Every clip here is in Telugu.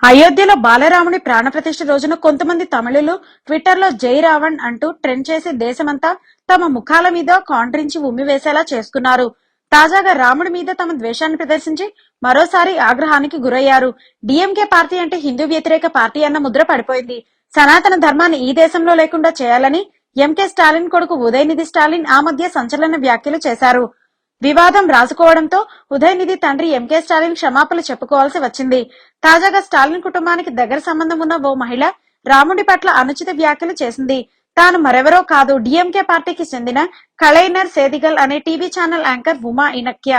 అయోధ్యలో బాలరాముని ప్రాణప్రతిష్ఠ రోజున కొంతమంది తమిళులు ట్విట్టర్లో జై రావణ్ అంటూ ట్రెండ్ చేసి దేశమంతా తమ ముఖాల మీద కాండ్రించి ఉమ్మివేసేలా చేసుకున్నారు. తాజాగా రాముడి మీద తమ ద్వేషాన్ని ప్రదర్శించి మరోసారి ఆగ్రహానికి గురయ్యారు. డిఎంకే పార్టీ అంటే హిందూ వ్యతిరేక పార్టీ అన్న ముద్ర పడిపోయింది. సనాతన ధర్మాన్ని ఈ దేశంలో లేకుండా చేయాలని ఎంకే స్టాలిన్ కొడుకు ఉదయనిధి స్టాలిన్ ఆ మధ్య సంచలన వ్యాఖ్యలు చేశారు. వివాదం రాజుకోవడంతో ఉదయనిధి తండ్రి ఎంకే స్టాలిన్ క్షమాపణలు చెప్పుకోవాల్సి వచ్చింది. తాజాగా స్టాలిన్ కుటుంబానికి దగ్గర సంబంధం ఉన్న ఓ మహిళ రాముడి పట్ల అనుచిత వ్యాఖ్యలు చేసింది. తాను మరెవరో కాదు, డిఎంకే పార్టీకి చెందిన కళైనర్ సేదిగల్ అనే టీవీ ఛానల్ యాంకర్ ఉమా ఇనక్య.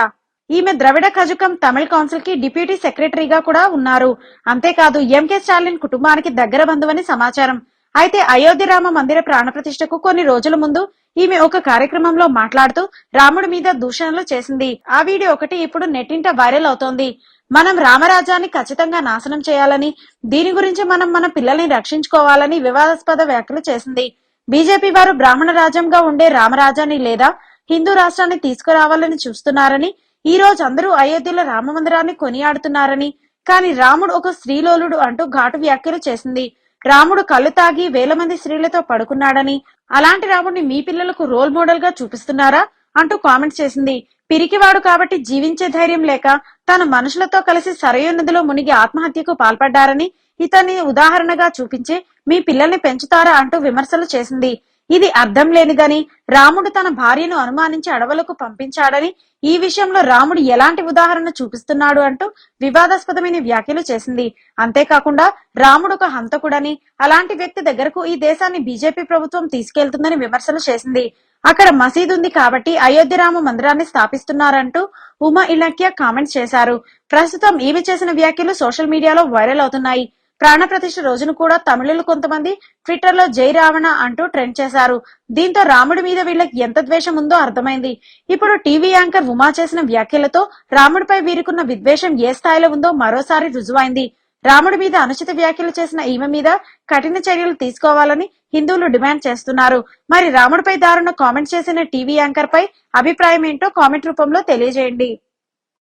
ఈమె ద్రవిడ కజకం తమిళ కౌన్సిల్ కి డిప్యూటీ సెక్రటరీగా కూడా ఉన్నారు. అంతేకాదు ఎంకే స్టాలిన్ కుటుంబానికి దగ్గర బంధువని సమాచారం. అయితే అయోధ్య రామ మందిర ప్రాణప్రతిష్ఠకు కొన్ని రోజుల ముందు ఈమె ఒక కార్యక్రమంలో మాట్లాడుతూ రాముడి మీద దూషణలు చేసింది. ఆ వీడియో ఒకటి ఇప్పుడు నెట్టింట వైరల్ అవుతోంది. మనం రామరాజ్యాన్ని ఖచ్చితంగా నాశనం చేయాలని, దీని గురించి మనం మన పిల్లల్ని రక్షించుకోవాలని వివాదాస్పద వ్యాఖ్యలు చేసింది. బీజేపీ వారు బ్రాహ్మణ రాజ్యంగా ఉండే రామరాజ్యాన్ని లేదా హిందూ రాష్ట్రాన్ని తీసుకురావాలని చూస్తున్నారని, ఈ రోజు అందరూ అయోధ్యలో రామ మందిరాన్ని కొనియాడుతున్నారని, కానీ రాముడు ఒక స్త్రీలోలుడు అంటూ ఘాటు వ్యాఖ్యలు చేసింది. రాముడు కళ్ళు తాగి వేల మంది స్త్రీలతో పడుకున్నాడని, అలాంటి రాముడిని మీ పిల్లలకు రోల్ మోడల్ గా చూపిస్తున్నారా అంటూ కామెంట్ చేసింది. పిరికివాడు కాబట్టి జీవించే ధైర్యం లేక తన మనుషులతో కలిసి సరయూ నదిలో మునిగి ఆత్మహత్యకు పాల్పడ్డారని ఇతన్ని ఉదాహరణగా చూపించి మీ పిల్లల్ని పెంచుతారా అంటూ విమర్శలు చేసింది. ఇది అర్థం లేనిదని, రాముడు తన భార్యను అనుమానించి అడవులకు పంపించాడని, ఈ విషయంలో రాముడు ఎలాంటి ఉదాహరణ చూపిస్తున్నాడు అంటూ వివాదాస్పదమైన వ్యాఖ్యలు చేసింది. అంతేకాకుండా రాముడు ఒక హంతకుడని, అలాంటి వ్యక్తి దగ్గరకు ఈ దేశాన్ని బీజేపీ ప్రభుత్వం తీసుకెళ్తుందని విమర్శలు చేసింది. అక్కడ మసీదు ఉంది కాబట్టి అయోధ్య రామ మందిరాన్ని స్థాపిస్తున్నారంటూ ఉమా ఇలాఖ్య కామెంట్స్ చేశారు. ప్రస్తుతం ఈమె చేసిన వ్యాఖ్యలు సోషల్ మీడియాలో వైరల్ అవుతున్నాయి. ప్రాణప్రతిష్ఠ రోజును కూడా తమిళులు కొంతమంది ట్విట్టర్ లో జై రావణ అంటూ ట్రెండ్ చేశారు. దీంతో రాముడి మీద వీళ్ళకి ఎంత ద్వేషం ఉందో అర్థమైంది. ఇప్పుడు టీవీ యాంకర్ ఉమా చేసిన వ్యాఖ్యలతో రాముడిపై వీరికున్న విద్వేషం ఏ స్థాయిలో ఉందో మరోసారి రుజువైంది. రాముడి మీద అనుచిత వ్యాఖ్యలు చేసిన ఈమె మీద కఠిన చర్యలు తీసుకోవాలని హిందువులు డిమాండ్ చేస్తున్నారు. మరి రాముడిపై దారుణ కామెంట్ చేసిన టీవీ యాంకర్ పై అభిప్రాయం ఏంటో కామెంట్ రూపంలో తెలియజేయండి.